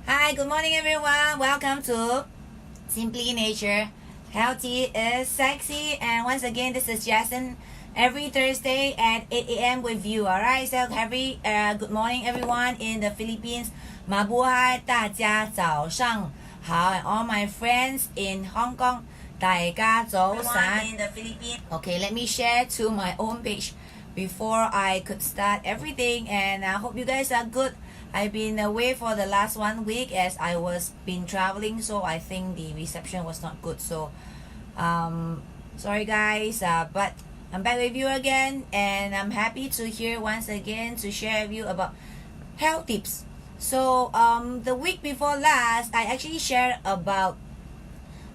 Hi, good morning everyone. Welcome to Simply Nature. Healthy is sexy. And once again, this is JASLIN every Thursday at 8 a.m. with you. Alright, so good morning everyone in the Philippines. Mabuhay, 大家早上好. And all my friends in Hong Kong, 大家早上 in the Philippines. Okay, let me share to my own page before I could start everything, and I hope you guys are good. I've been away for the last 1 week as I was been traveling, so I think the reception was not good, so sorry guys, but I'm back with you again, and I'm happy to hear once again to share with you about health tips. So the week before last, I actually shared about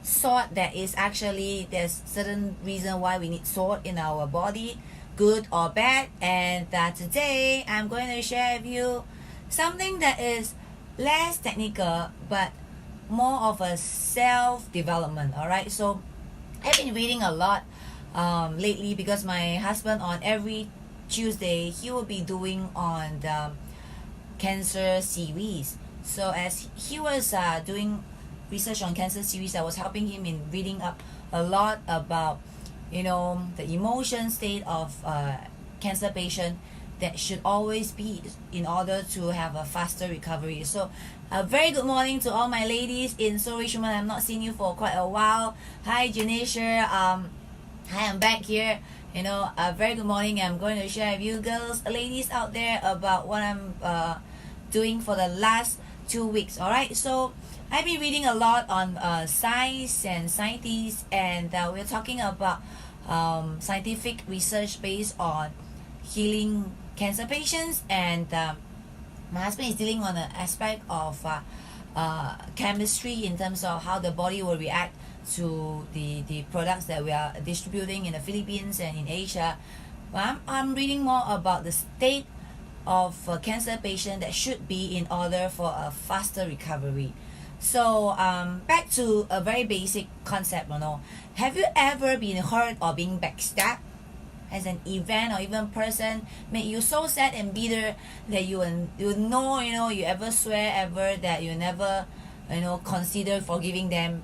salt. That is actually, there's certain reason why we need salt in our body, good or bad, and today I'm going to share with you something that is less technical but more of a self-development. Alright, so I've been reading a lot lately because my husband on every Tuesday he will be doing on the cancer series. So as he was doing research on cancer series, I was helping him in reading up a lot about the emotion state of cancer patient that should always be in order to have a faster recovery. So a very good morning to all my ladies in Seoul, Richmond. I've not seen you for quite a while. Hi Janisha, hi, I'm back here. A very good morning. I'm going to share with you girls, ladies out there, about what I'm doing for the last 2 weeks. Alright, so I've been reading a lot on science and scientists, and we're talking about scientific research based on healing cancer patients, and my husband is dealing on the aspect of chemistry in terms of how the body will react to the products that we are distributing in the Philippines and in Asia. I'm reading more about the state of a cancer patient that should be in order for a faster recovery. So back to a very basic concept. Have you ever been hurt or being backstabbed? As an event or even person made you so sad and bitter that you ever swear ever that you never consider forgiving them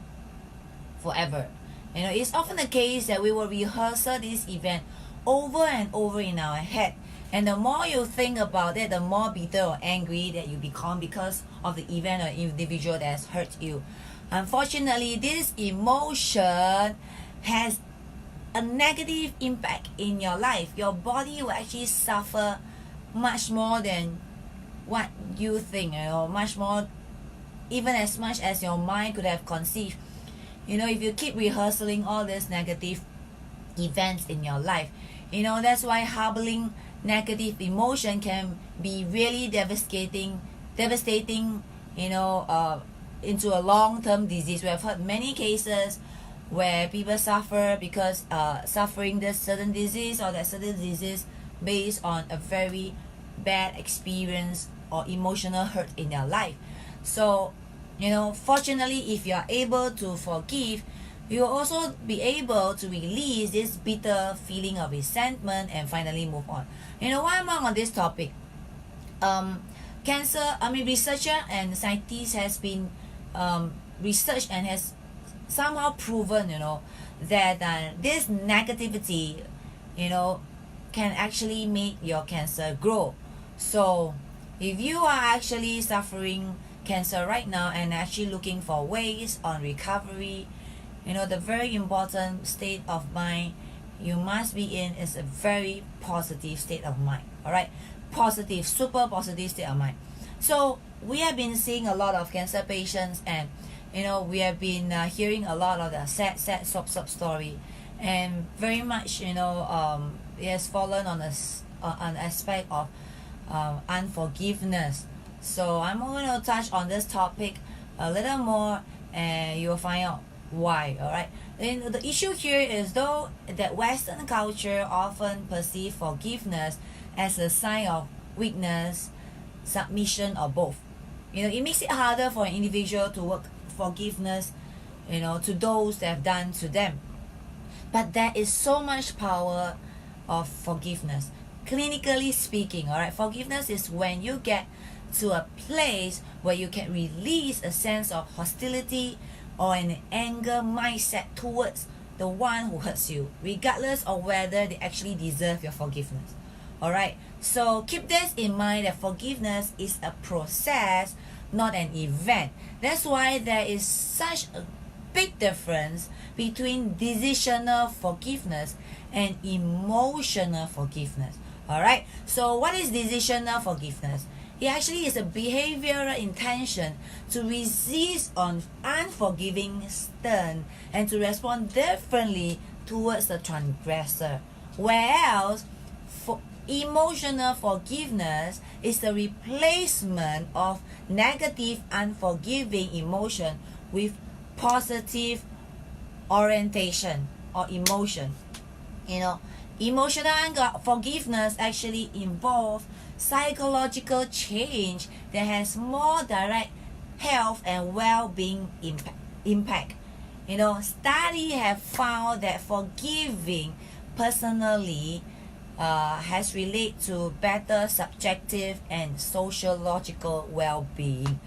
forever. It's often the case that we will rehearse this event over and over in our head, and the more you think about it, the more bitter or angry that you become because of the event or individual that has hurt you. Unfortunately, this emotion has a negative impact in your life. Your body will actually suffer much more than what you think, much more, even as much as your mind could have conceived. If you keep rehearsing all these negative events in your life, that's why harboring negative emotion can be really devastating into a long-term disease. We have heard many cases where people suffer because suffering this certain disease or that certain disease based on a very bad experience or emotional hurt in their life. So fortunately, if you are able to forgive, you will also be able to release this bitter feeling of resentment and finally move on. Why am I on this topic? Researcher and scientists has been researched and has somehow proven that this negativity can actually make your cancer grow. So if you are actually suffering cancer right now and actually looking for ways on recovery, the very important state of mind you must be in is a very positive state of mind. Alright, positive, super positive state of mind. So we have been seeing a lot of cancer patients, and we have been hearing a lot of the sad sob story, and very much it has fallen on an aspect of unforgiveness. So I'm going to touch on this topic a little more, and you'll find out why. Alright, and the issue here is though that Western culture often perceive forgiveness as a sign of weakness, submission, or both. It makes it harder for an individual to work forgiveness to those that have done to them. But there is so much power of forgiveness. Clinically speaking, alright, forgiveness is when you get to a place where you can release a sense of hostility or an anger mindset towards the one who hurts you, regardless of whether they actually deserve your forgiveness. Alright, so keep this in mind, that forgiveness is a process, not an event. That's why there is such a big difference between decisional forgiveness and emotional forgiveness. Alright, so what is decisional forgiveness? It actually is a behavioral intention to resist on unforgiving stern and to respond differently towards the transgressor. Whereas emotional forgiveness is the replacement of negative unforgiving emotion with positive orientation or emotion. Emotional forgiveness actually involves psychological change that has more direct health and well-being impact. Studies have found that forgiving personally has related to better subjective and sociological well-being.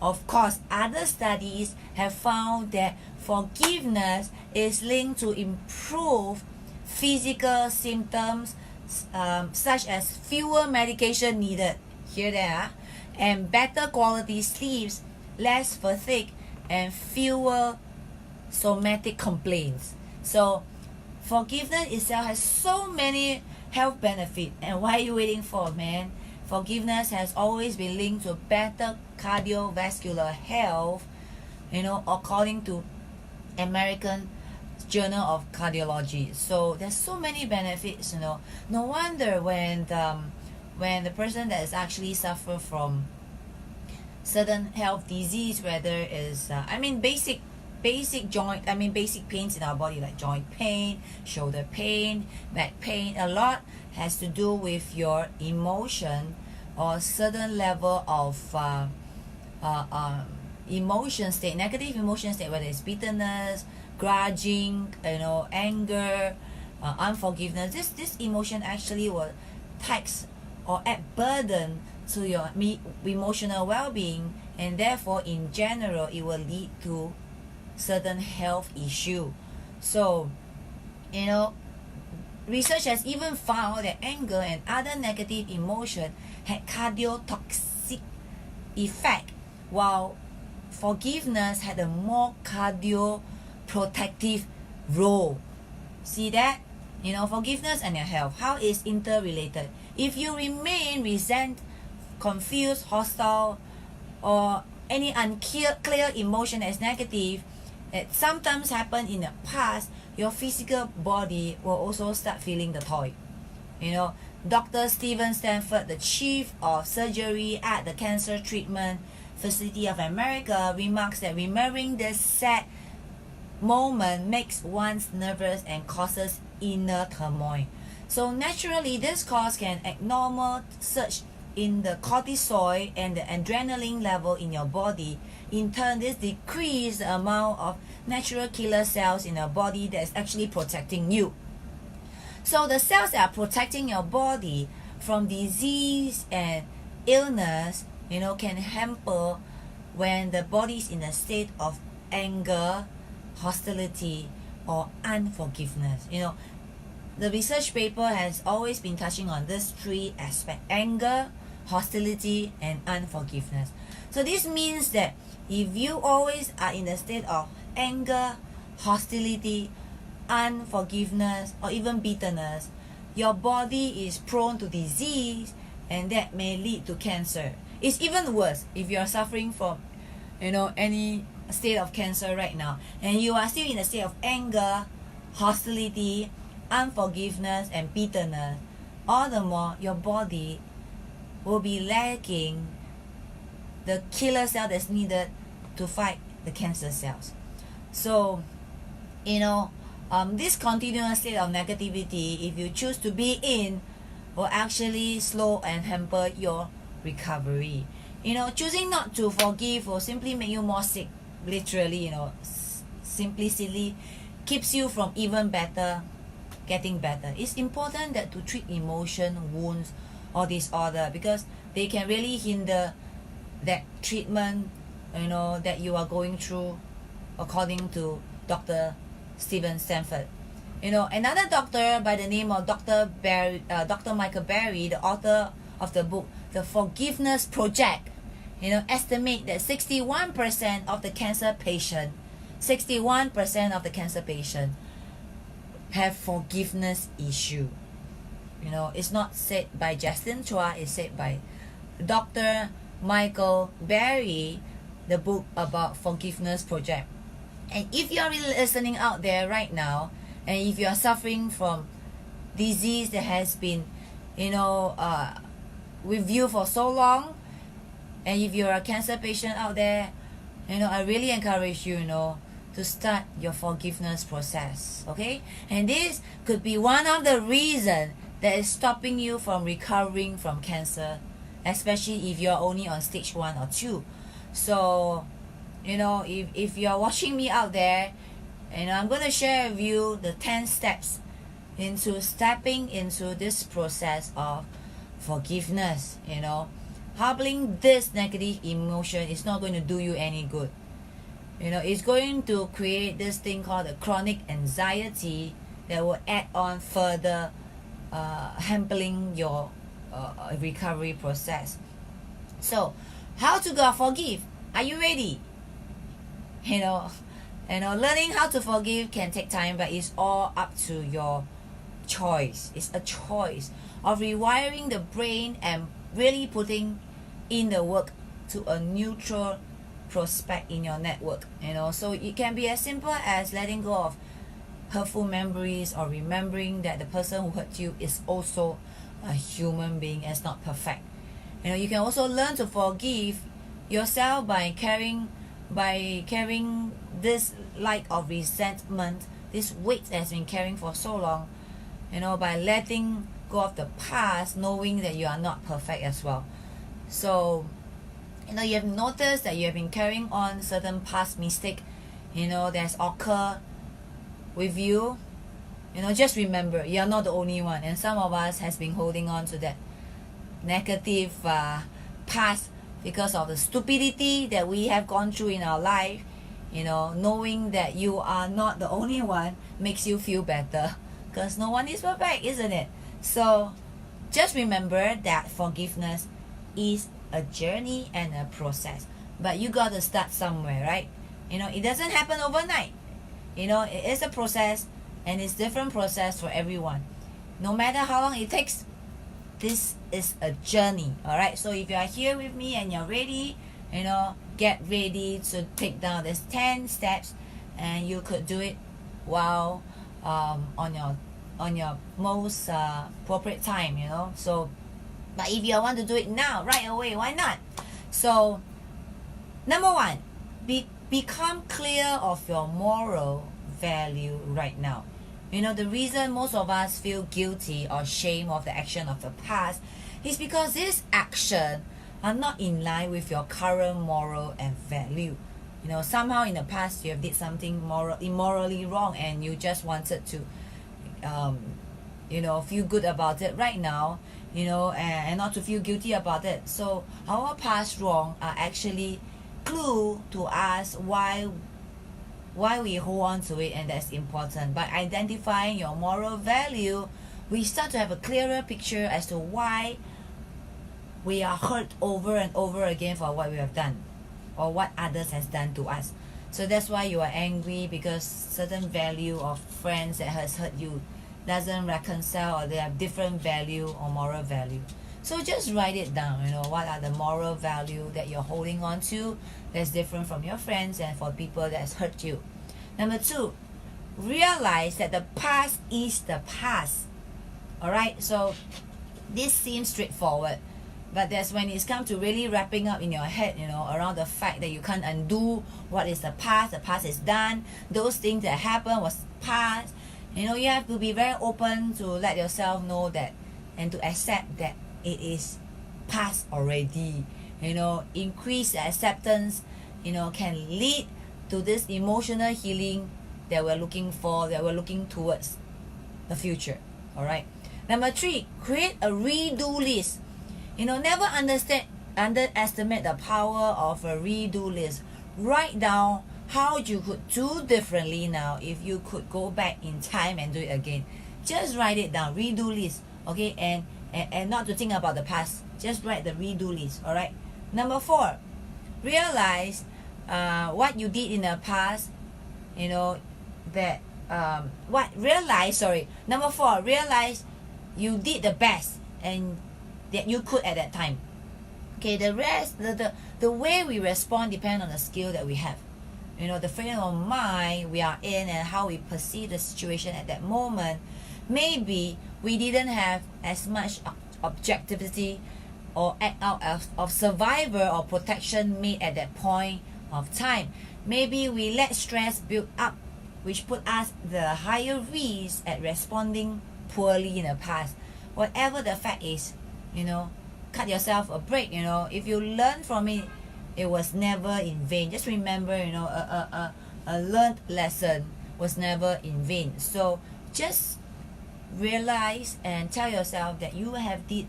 Of course, other studies have found that forgiveness is linked to improved physical symptoms such as fewer medication needed, hear that, and better quality sleeps, less fatigue, and fewer somatic complaints. So forgiveness itself has so many health benefits, and what are you waiting for, man? Forgiveness has always been linked to better cardiovascular health, according to American Journal of Cardiology. So there's so many benefits. No wonder when the person that is actually suffer from certain health disease, whether it's basic joint, basic pains in our body, like joint pain, shoulder pain, back pain, a lot has to do with your emotion or certain level of emotion state, negative emotion state, whether it's bitterness, grudging, anger, unforgiveness. This emotion actually will tax or add burden to your emotional well-being, and therefore in general it will lead to certain health issue. So research has even found that anger and other negative emotion had cardiotoxic effect, while forgiveness had a more cardioprotective role. See that? Forgiveness and your health, how is interrelated. If you remain resent, confused, hostile, or any unclear emotion as negative that sometimes happened in the past, your physical body will also start feeling the toll. Dr. Stephen Stanford, the chief of surgery at the Cancer Treatment Facility of America, remarks that remembering this sad moment makes one nervous and causes inner turmoil. So naturally, this cause an abnormal surge in the cortisol and the adrenaline level in your body. In turn, this decreases the amount of natural killer cells in your body that's actually protecting you. So the cells that are protecting your body from disease and illness, can hamper when the body is in a state of anger, hostility, or unforgiveness. The research paper has always been touching on these three aspects: anger, hostility, and unforgiveness. So this means that if you always are in a state of anger, hostility, unforgiveness, or even bitterness, your body is prone to disease, and that may lead to cancer. It's even worse if you are suffering from any state of cancer right now, and you are still in a state of anger, hostility, unforgiveness, and bitterness. All the more your body will be lacking the killer cell that's needed to fight the cancer cells. So this continuous state of negativity, if you choose to be in, will actually slow and hamper your recovery. Choosing not to forgive will simply make you more sick, literally. Simplicity keeps you from even getting better. It's important that to treat emotion, wounds, or disorder, because they can really hinder that treatment, that you are going through, according to Dr. Stephen Stanford. Another doctor by the name of Dr. Michael Berry, the author of the book The Forgiveness Project, estimate that 61% of the cancer patient have forgiveness issue. It's not said by JASLIN CHUA, it's said by Dr. Michael Berry, the book about Forgiveness Project. And if you are really listening out there right now, and if you are suffering from disease that has been, with you for so long, and if you're a cancer patient out there, I really encourage you, to start your forgiveness process, okay? And this could be one of the reasons that is stopping you from recovering from cancer, especially if you're only on stage 1 or 2. So, if you're watching me out there, I'm going to share with you the 10 steps into stepping into this process of forgiveness. Harboring this negative emotion is not going to do you any good. It's going to create this thing called the chronic anxiety that will add on further hampering your recovery process. So, how to go forgive? Are you ready? Learning how to forgive can take time, but it's all up to your choice. It's a choice of rewiring the brain and really putting in the work to a neutral prospect in your network. So it can be as simple as letting go of hurtful memories, or remembering that the person who hurt you is also a human being and is not perfect. You can also learn to forgive yourself by carrying this light of resentment, this weight that has been carrying for so long, by letting go of the past, knowing that you are not perfect as well. So, you have noticed that you have been carrying on certain past mistake, that's occurred with you. Just remember, you are not the only one, and some of us has been holding on to that negative past because of the stupidity that we have gone through in our life. Knowing that you are not the only one makes you feel better, because no one is perfect, isn't it? So just remember that forgiveness is a journey and a process, but you got to start somewhere, right? It doesn't happen overnight. It is a process, and it's different process for everyone. No matter how long it takes, this is a journey. All right, so if you are here with me and you're ready, get ready to take down these 10 steps, and you could do it while on your most appropriate time. So, but if you want to do it now, right away, why not? So, number 1, become clear of your moral value right now. The reason most of us feel guilty or shame of the action of the past is because these actions are not in line with your current moral and value. Somehow in the past you have did something immorally wrong, and you just wanted to feel good about it right now, and not to feel guilty about it. So our past wrong are actually clue to us why we hold on to it, and that's important. By identifying your moral value, we start to have a clearer picture as to why we are hurt over and over again for what we have done, or what others has done to us. So that's why you are angry, because certain value of friends that has hurt you doesn't reconcile, or they have different value or moral value. So just write it down. What are the moral value that you're holding on to that's different from your friends and for people that's hurt you. Number 2, realize that the past is the past. Alright, so this seems straightforward, but that's when it's come to really wrapping up in your head, around the fact that you can't undo what is the past is done. Those things that happened was past. You have to be very open to let yourself know that, and to accept that it is past already. Increased acceptance, can lead to this emotional healing that we're looking for, that we're looking towards the future. Alright. Number 3, create a redo list. Never underestimate the power of a redo list. Write down how you could do differently now if you could go back in time and do it again. Just write it down, redo list, okay? And not to think about the past. Just write the redo list, all right? Number 4, realize what you did in the past, Number 4, realize you did the best and that you could at that time. Okay, the rest, the way we respond depends on the skill that we have. The frame of mind we are in and how we perceive the situation at that moment. Maybe we didn't have as much objectivity or act out of survivor or protection made at that point of time. Maybe we let stress build up, which put us the higher risk at responding poorly in the past. Whatever the fact is, cut yourself a break. If you learn from it, it was never in vain. Just remember, a learned lesson was never in vain. So just realize and tell yourself that you have did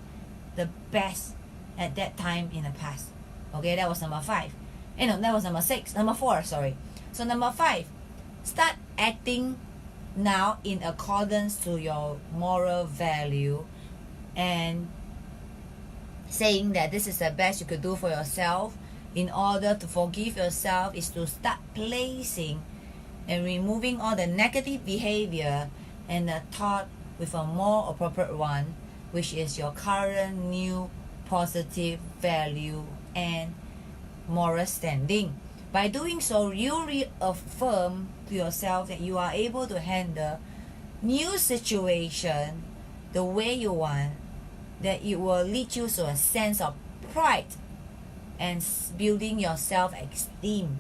the best at that time in the past. Okay, that was number 5. That was number 4, sorry. So number 5, start acting now in accordance to your moral value and saying that this is the best you could do for yourself. In order to forgive yourself is to start placing and removing all the negative behavior and the thought with a more appropriate one, which is your current new positive value and moral standing. By doing so, you reaffirm to yourself that you are able to handle new situation the way you want, that it will lead you to a sense of pride and building your self-esteem,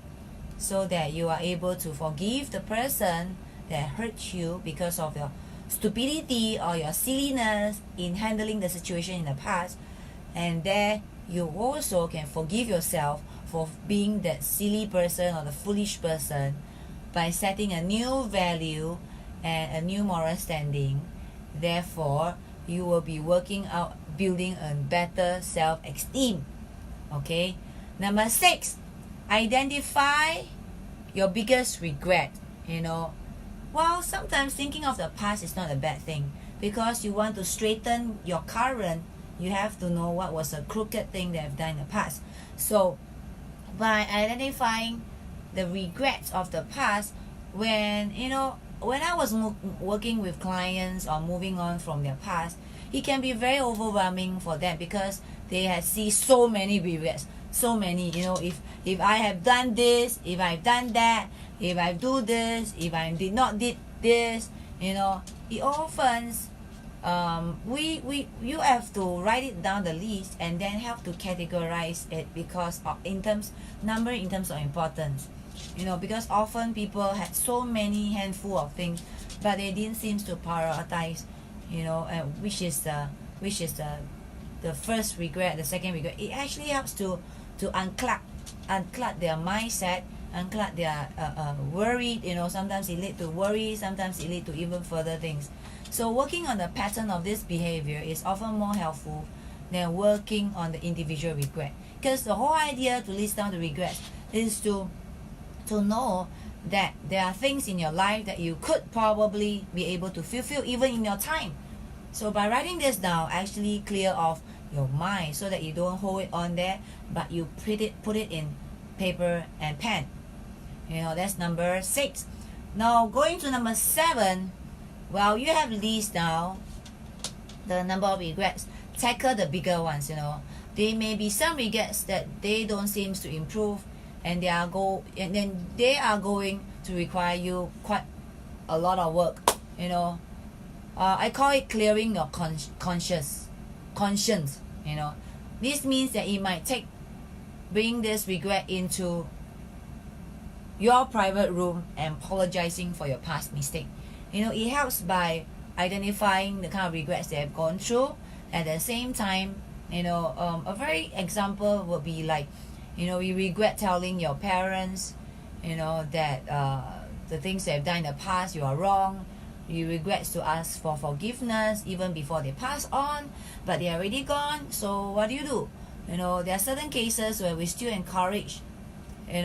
so that you are able to forgive the person that hurt you because of your stupidity or your silliness in handling the situation in the past. And there you also can forgive yourself for being that silly person or the foolish person by setting a new value and a new moral standing. Therefore, you will be working out building a better self-esteem. Okay, number 6, identify your biggest regret. Well, sometimes thinking of the past is not a bad thing, because you want to straighten your current. You have to know what was a crooked thing that I've done in the past. So by identifying the regrets of the past, when I was working with clients or moving on from their past, it can be very overwhelming for them because they have seen so many regrets, so many. If I have done this, if I've done that, if I do this, if I did not did this, it often you have to write it down the list and then have to categorize it because in terms of importance. Because often people had so many handful of things, but they didn't seem to prioritize, which is the first regret, the second regret. It actually helps to unclog their mindset, unclog their worry. Sometimes it leads to worry, sometimes it leads to even further things. So working on the pattern of this behavior is often more helpful than working on the individual regret, because the whole idea to list down the regrets is to know that there are things in your life that you could probably be able to fulfill even in your time. So by writing this down, actually clear off your mind so that you don't hold it on there, but you put it in paper and pen. That's number 6. Now going to number 7, well, you have listed down the number of regrets. Tackle the bigger ones. There may be some regrets that they don't seem to improve, and they are going to require you quite a lot of work. I call it clearing your conscience. This means that it might take bring this regret into your private room and apologizing for your past mistake. It helps by identifying the kind of regrets they have gone through. At the same time, a very example would be like, you regret telling your parents, that the things they have done in the past, you are wrong. you regret to ask for forgiveness even before they pass on, but they are already gone. So what do? There are certain cases where we still encourage, the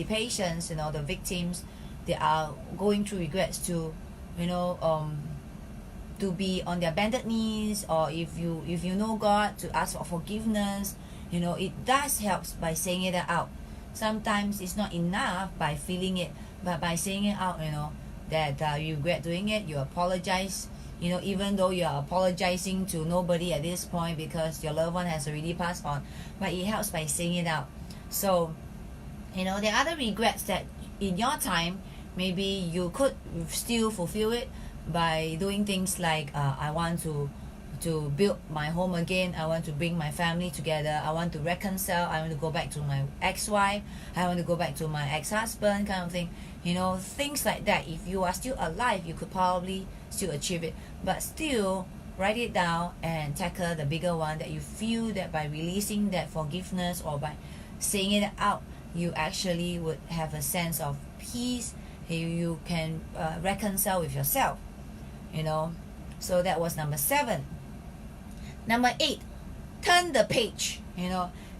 patients, the victims, they are going through regrets to, to be on their bended knees, or if you know God, to ask for forgiveness. It does helps by saying it out. Sometimes it's not enough by feeling it, but by saying it out, that you regret doing it, you apologize, even though you are apologizing to nobody at this point because your loved one has already passed on, but it helps by saying it out. So there are other regrets that in your time maybe you could still fulfill it by doing things like I want to build my home again, I want to bring my family together, I want to reconcile, I want to go back to my ex-wife, I want to go back to my ex-husband, kind of thing. Things like that. If you are still alive, you could probably still achieve it, but still write it down and tackle the bigger one, that you feel that by releasing that forgiveness or by saying it out, you actually would have a sense of peace. You can reconcile with yourself. So that was number 7. Number 8, turn the page.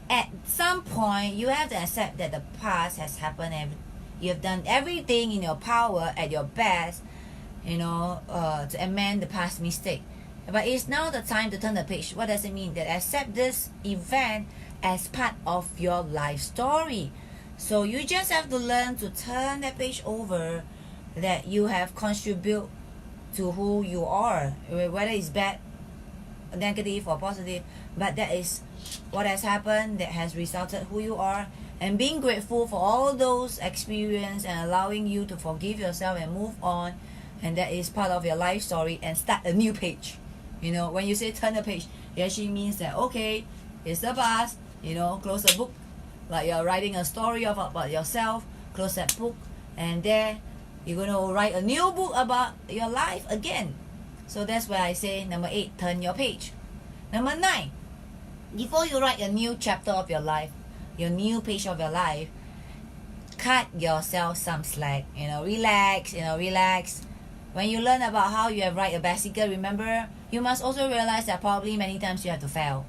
At some point you have to accept that the past has happened and you have done everything in your power at your best, to amend the past mistake. But it's now the time to turn the page. What does it mean? That accept this event as part of your life story. So you just have to learn to turn that page over, that you have contributed to who you are, whether it's bad, negative or positive, but that is what has happened, that has resulted who you are, and being grateful for all those experiences and allowing you to forgive yourself and move on, and that is part of your life story, and start a new page. When you say turn the page, it actually means that okay, it's the past, close the book, like you're writing a story about yourself, close that book, and there you're going to write a new book about your life again. So that's why I say number 8, turn your page. Number 9, before you write a new chapter of your life, your new page of your life, cut yourself some slack. Relax. When you learn about how you have ride a bicycle, remember, you must also realize that probably many times you have to fail.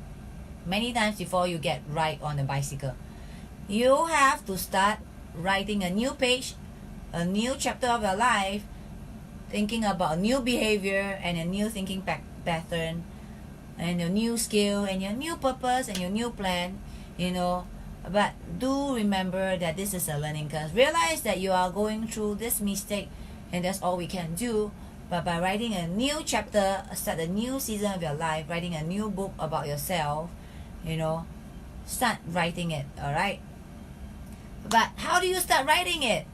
Many times before you get right on the bicycle. You have to start writing a new page, a new chapter of your life, thinking about a new behavior and a new thinking pattern, and your new skill and your new purpose and your new plan, but do remember that this is a learning curve. Realize that you are going through this mistake, and that's all we can do. But by writing a new chapter, start a new season of your life, writing a new book about yourself, start writing it. All right, but how do you start writing it?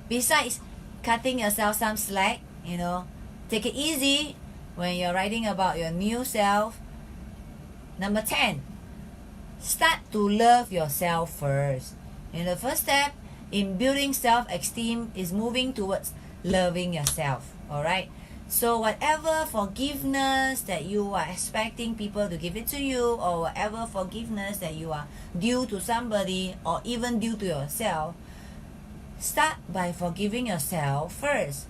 Besides cutting yourself some slack, take it easy when you're writing about your new self. Number 10, start to love yourself first. The first step in building self-esteem is moving towards loving yourself. All right, so whatever forgiveness that you are expecting people to give it to you, or whatever forgiveness that you are due to somebody or even due to yourself, start by forgiving yourself first.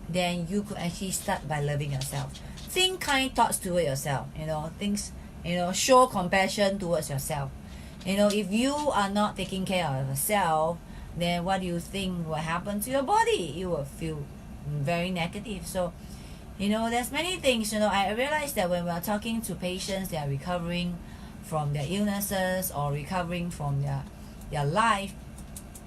Then you could actually start by loving yourself. Think kind thoughts toward yourself. Things, show compassion towards yourself. If you are not taking care of yourself, then what do you think will happen to your body? You will feel very negative. So there's many things. I realize that when we're talking to patients that are recovering from their illnesses or recovering from their life,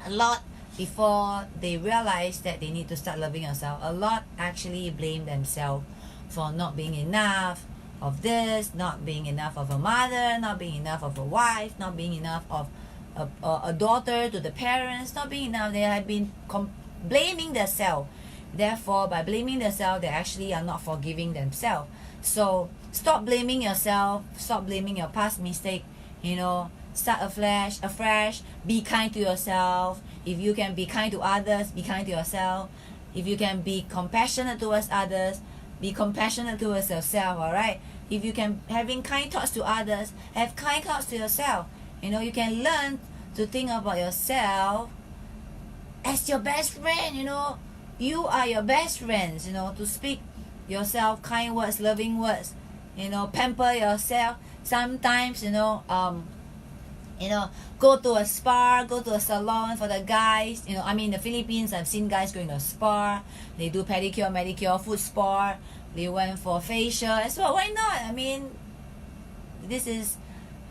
a lot, before they realize that they need to start loving yourself, a lot actually blame themselves for not being enough of this, not being enough of a mother, not being enough of a wife, not being enough of a daughter to the parents, not being enough. They have been blaming themselves. Therefore, by blaming themselves, they actually are not forgiving themselves. So stop blaming yourself, stop blaming your past mistake. Start afresh, be kind to yourself. If you can be kind to others, be kind to yourself. If you can be compassionate towards others, be compassionate towards yourself. All right, if you can having kind thoughts to others, have kind thoughts to yourself. You can learn to think about yourself as your best friend, you are your best friends, to speak yourself kind words, loving words, pamper yourself. Sometimes, go to a spa, go to a salon for the guys. In the Philippines, I've seen guys going to a spa. They do pedicure, manicure, foot spa. They went for facial as well. Why not? This is,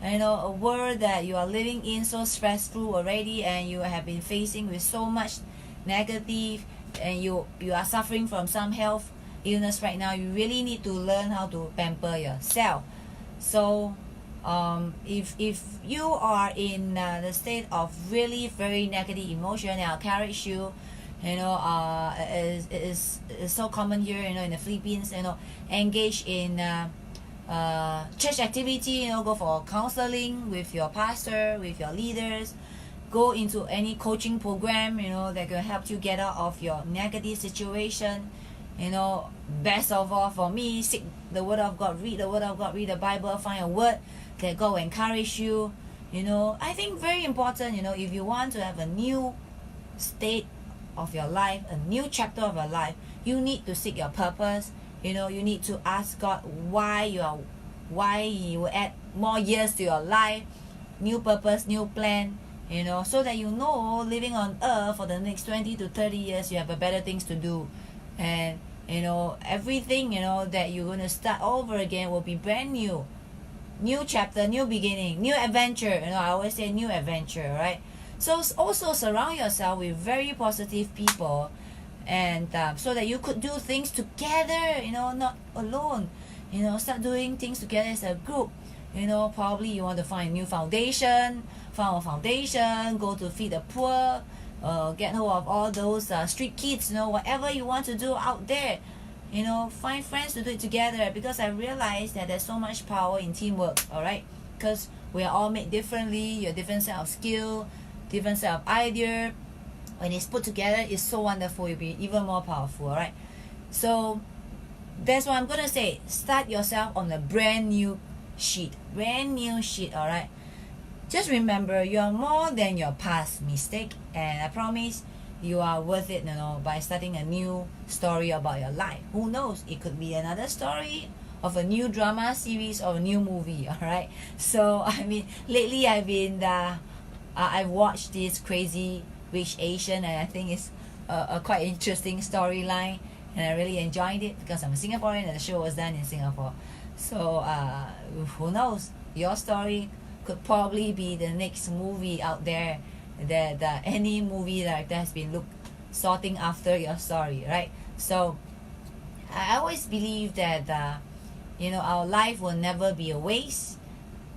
a world that you are living in, so stressful already, and you have been facing with so much negative, and you are suffering from some health illness right now. You really need to learn how to pamper yourself. So if you are in the state of really very negative emotion, I'll encourage you, it is so common here, in the Philippines, engage in church activity, go for counseling with your pastor, with your leaders, go into any coaching program, that can help you get out of your negative situation. Best of all for me, seek the word of God, read the word of God, read the Bible, find a word that God will encourage you. I think very important, if you want to have a new state of your life, a new chapter of your life, you need to seek your purpose. You need to ask God why He will add more years to your life, new purpose, new plan, so that living on earth for the next 20 to 30 years, you have a better things to do. And everything that you're going to start over again will be brand new chapter, new beginning, new adventure. I always say new adventure, right? So also surround yourself with very positive people, and so that you could do things together, not alone. Start doing things together as a group. Probably you want to find a new foundation, go to feed the poor, get hold of all those street kids, whatever you want to do out there. Find friends to do it together, because I realize that there's so much power in teamwork, alright? Because we are all made differently, you have different set of skill, different set of idea. When it's put together, it's so wonderful, you'll be even more powerful, alright? So that's what I'm gonna say. Start yourself on a brand new sheet, alright? Just remember, you are more than your past mistake, and I promise you are worth it, by starting a new story about your life. Who knows? It could be another story of a new drama series or a new movie, alright? So, lately I've watched this Crazy Rich Asian, and I think it's a quite interesting storyline, and I really enjoyed it because I'm a Singaporean and the show was done in Singapore. So, who knows? Your story could probably be the next movie out there, that any movie director has been sorting after your story, right? So I always believe that our life will never be a waste.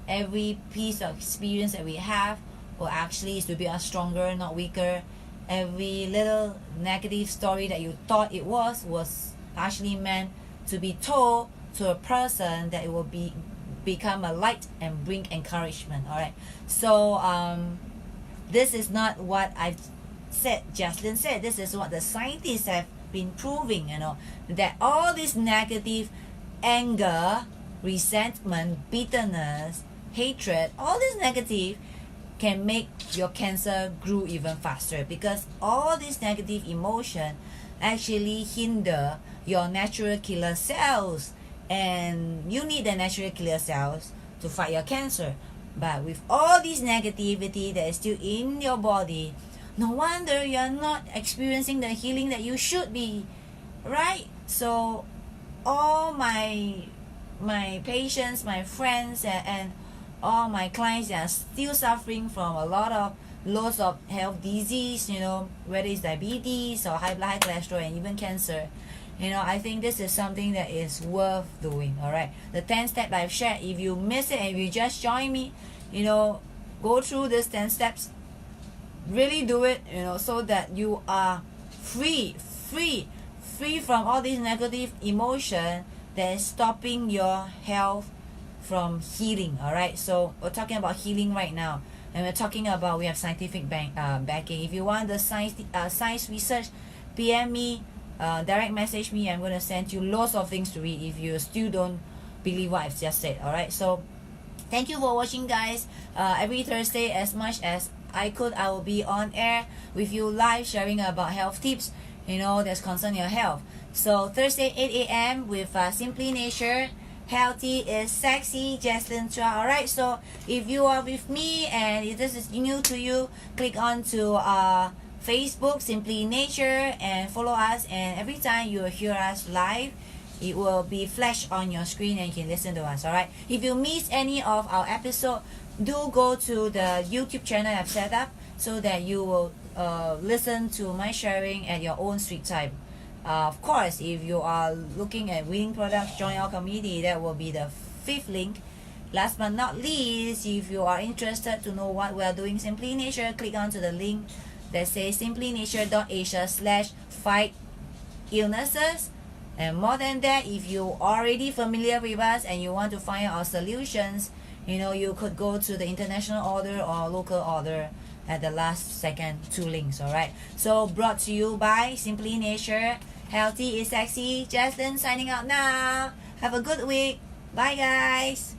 Every piece of experience that we have will actually is to be us stronger, not weaker. Every little negative story that you thought it was actually meant to be told to a person that it will become a light and bring encouragement, alright? So this is not what I've said, JASLIN said. This is what the scientists have been proving, that all this negative anger, resentment, bitterness, hatred, all this negative can make your cancer grow even faster, because all this negative emotion actually hinder your natural killer cells, and you need the natural killer cells to fight your cancer. But with all this negativity that is still in your body, no wonder you're not experiencing the healing that you should be, right? So all my patients, my friends, and all my clients are still suffering from a lot of lots of health disease, whether it's diabetes or high blood, high cholesterol, and even cancer. I think this is something that is worth doing, alright? The 10 steps I've shared, if you miss it and if you just join me, go through these 10 steps, really do it, so that you are free from all these negative emotion that is stopping your health from healing, alright? So we're talking about healing right now, and we're talking about, we have scientific backing. If you want the science research, PM me, direct message me. I'm going to send you lots of things to read if you still don't believe what I've just said, alright? So thank you for watching, guys. Every Thursday, as much as I will be on air with you live sharing about health tips, that's concern your health. So Thursday 8 a.m. with Simply Nature, Healthy is Sexy, JASLIN CHUA. Alright, so if you are with me and if this is new to you, click on to Facebook, Simply Nature, and follow us, and every time you hear us live, it will be flashed on your screen and you can listen to us. Alright, if you miss any of our episode, do go to the YouTube channel I've set up so that you will listen to my sharing at your own sweet time. Of course, if you are looking at winning products, join our community. That will be the 5th link. Last but not least, if you are interested to know what we are doing Simply Nature, click onto the link that says simplynature.asia/fight illnesses. And more than that, if you already familiar with us and you want to find our solutions, you could go to the international order or local order at the last second 2 links. Alright, so brought to you by Simply Nature, Healthy is Sexy. JASLIN signing out now. Have a good week. Bye guys.